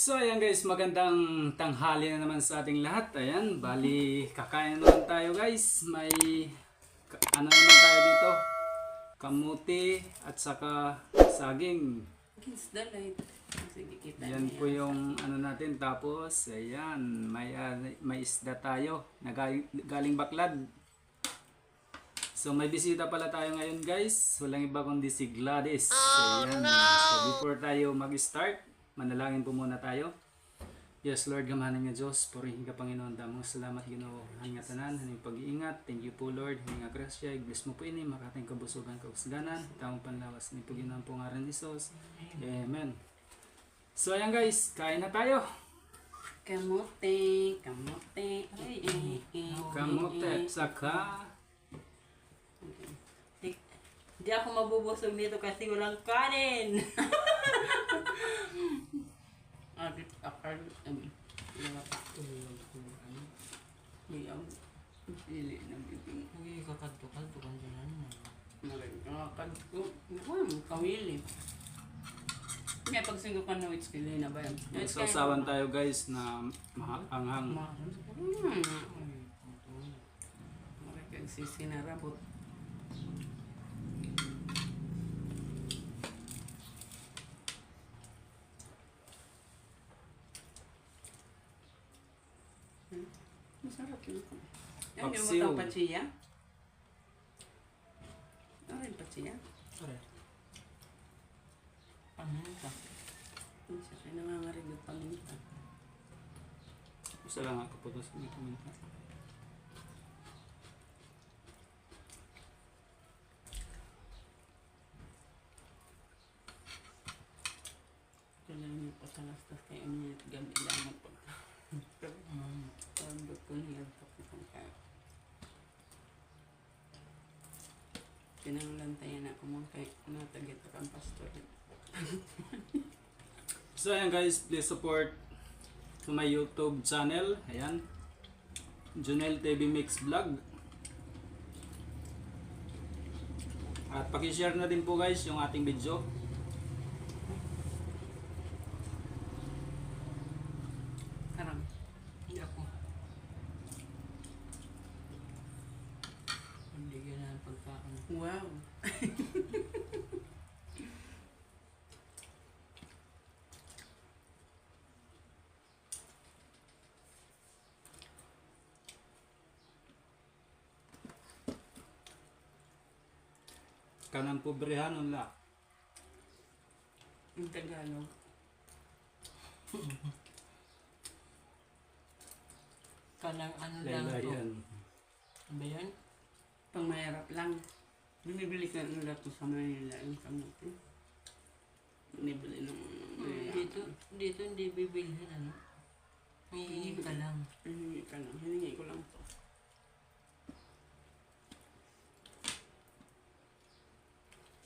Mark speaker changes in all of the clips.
Speaker 1: So ayan guys, magandang tanghali na naman sa ating lahat. Ayan, bali kakain naman tayo guys. May ano naman tayo dito? Kamuti at saka saging.
Speaker 2: Against the light. Sige, kita
Speaker 1: Yan
Speaker 2: niya.
Speaker 1: po yung ano natin. Tapos ayan, may isda tayo na galing Baklad. So may bisita pala tayo ngayon guys. Walang iba kundi si Gladys. Ayan. So before tayo mag-start, manalangin po muna tayo. Yes, Lord, gamahan nga Diyos, purihin ka Panginoon, damang salamat Ginoo, hanging tanan, hanging pag-iingat. Thank you po Lord, hanging grasya, i-bless mo po ini, makating kabusugan, kausganan, tamang panlawas, ni Panginoon po ngaran ni Jesus. Amen. So ayan guys, kain na tayo.
Speaker 2: Kamote, kamote.
Speaker 1: Kamote at saka
Speaker 2: Di ako mabubusog nito kasi walang kanin. Agit akal. Pili ng bibing.
Speaker 3: Uy, kakadto-kadto kan dyan
Speaker 2: Nakakadto. Kawili. May pagsinggo ka na wits kili na ba yan?
Speaker 1: sausawan tayo guys na maanghang.
Speaker 2: Makikagsisinarabot. Masarap yun. Yan yung
Speaker 1: Paksiw.
Speaker 2: matang patsiya. Ano yung patsiya?
Speaker 3: Paminta.
Speaker 2: Isa siya nangangarig yung paminta.
Speaker 1: Gusto lang ako putos ng paminta.
Speaker 2: Kailangan niyo pa sa lastas kayo niya at gamit lang mo pa. Pagod ko niya at pakitang kayo. Pinanglantayan ako mo kay natagit ang pastor.
Speaker 1: So ayan guys, please support to my YouTube channel. Ayan, Junel TV Mix Vlog. At pakishare na din po guys yung ating video.
Speaker 2: Karang.
Speaker 3: Hindi ako. Hindi ganyan ang pagkaon.
Speaker 2: Wow.
Speaker 1: Kanang pobrehan la.
Speaker 2: Yung Tagalog.
Speaker 3: Kanang ano lang to.
Speaker 1: Laylayan.
Speaker 3: Ano ba yan?
Speaker 2: Pang mahirap lang. Binibili ka nila to sa Manila yung kamuti. Binibili ng
Speaker 3: Dito hindi bibilhin ano. Hihingi ka lang.
Speaker 2: Hihingi ka lang. Hiningi ko lang to.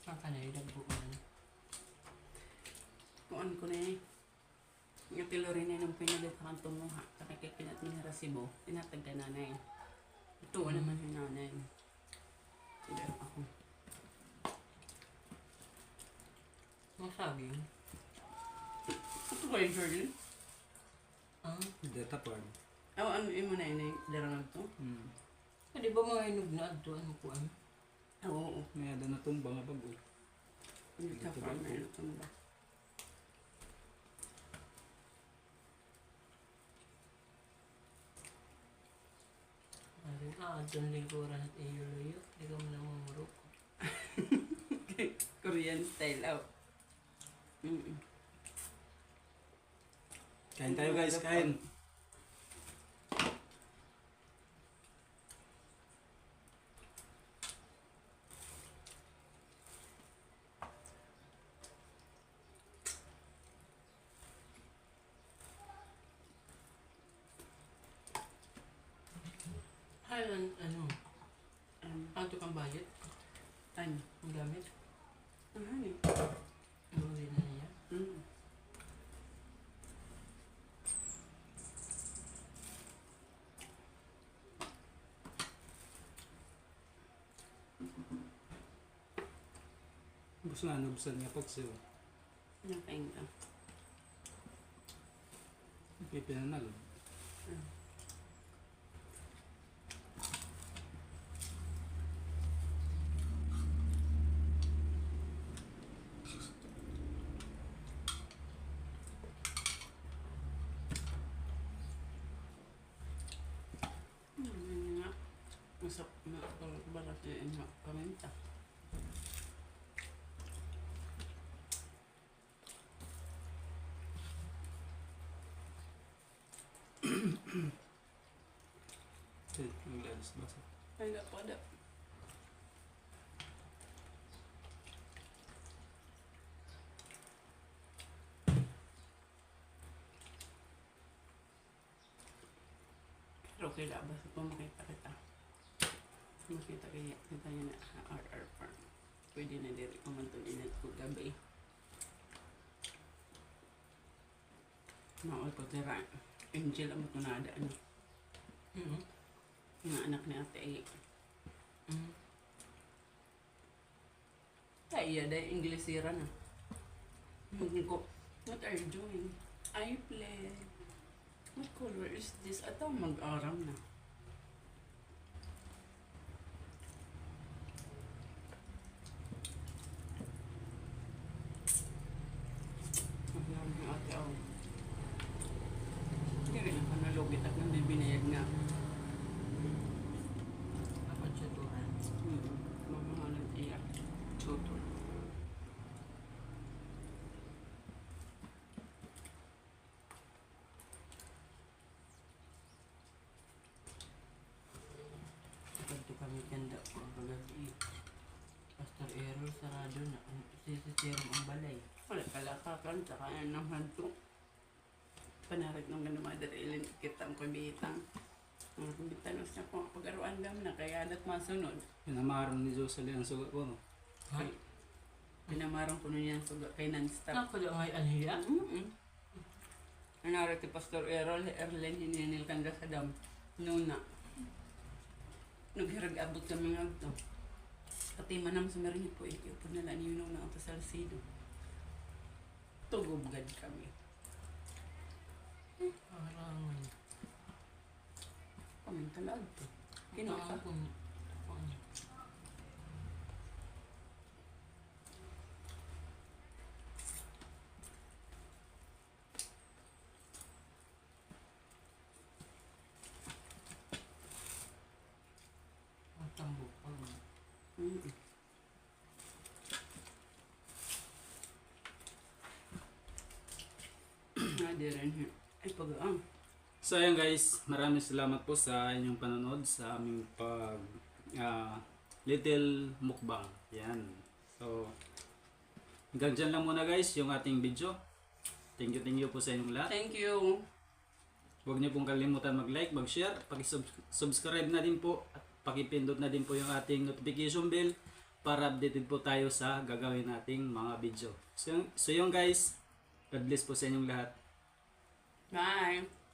Speaker 3: Saan ka na idagbuan?
Speaker 2: Kuan ko na eh. Yung tilori na nung pinagkakang tumuha. Nakikipinat ni Rasibo. Tinatagda nanay. Ito wala man yung nanay. Sige ako.
Speaker 3: Masaging.
Speaker 2: Ito ba yung Jordan?
Speaker 3: Ah,
Speaker 1: Data part.
Speaker 2: Oh, ano yun mo na yun eh. Darang to?
Speaker 3: di ba mga inog na adto? Ano po ano?
Speaker 2: Oo.
Speaker 1: May ada na tumbang nga bago.
Speaker 2: Hindi ka pa na ito ba?
Speaker 3: Doon lingkuran at iyo-luyo. Di ka mo na mamurok.
Speaker 2: Korean style out.
Speaker 1: Kain tayo guys, kain.
Speaker 3: Ano? Ano kang budget?
Speaker 2: Ano?
Speaker 3: Ang gamit?
Speaker 2: Ano eh?
Speaker 3: Inuwi na niya.
Speaker 1: Gusto nga nubsan nga pagsiw.
Speaker 2: Nakain ka.
Speaker 1: May pinanal.
Speaker 2: Nga. Masap na balat na yun nga. Paminta.
Speaker 1: Ang lens basa.
Speaker 2: Ay, na po na. Pero kailangan ba sa pumakita kita? Makita kaya kita niya na RR Farm. Pwede na diri ko man ito inat ko gabi. Maol ko tira. Angel ang matunada. Ano? Mga anak ni Ate A. Kaya dahil Inglesira na. Hindi ko, what are you doing? I play. What color is this? Ataw mag-aram na. Mag-aram ni Ate A. Hindi rin ang panalugit at nang binayag nga.
Speaker 3: Dapat siya tuhan.
Speaker 2: Mamahalan iya. Tutor.
Speaker 3: Pagto kami kanda ko ang pagabi. Pastor Errol sarado na. Sisitiram ang balay.
Speaker 2: Wala kalakakan sa kaya ng hanto. Panarit nung ganun mga darilin kitang pabitang. Ang pabitanos niya po pag-aruan lang na kaya adat masunod.
Speaker 1: Pinamarang ni Jocelyn ang sugat ko, no?
Speaker 3: Ay,
Speaker 2: Pinamarang ko nun yan suga kay non-stop.
Speaker 3: nakala ngay anhiya.
Speaker 2: Nanaro ti Pastor Errol, Erlen, hininil kanda sa dam. Nuna. Naghirag-abot kami nga ito. Pati manam sa marinit po, ikiupod na lang yun na ako sa Salcido. Tugubgad kami.
Speaker 3: Parang
Speaker 2: Kaming talag to. Kinuha ka.
Speaker 3: ang tambok pa.
Speaker 2: Mm. Hindi rin. Ay, pag-aang.
Speaker 1: So ayan guys, maraming salamat po sa inyong panonood sa aming pag little mukbang. Yan. So hanggang dyan lang muna guys yung ating video. Thank you po sa inyong lahat.
Speaker 2: Thank you.
Speaker 1: Huwag niyo pong kalimutan mag-like, mag-share, paki-subscribe na din po at pakipindot na din po yung ating notification bell para updated po tayo sa gagawin nating mga video. So yun guys, God bless po sa inyong lahat.
Speaker 2: Bye.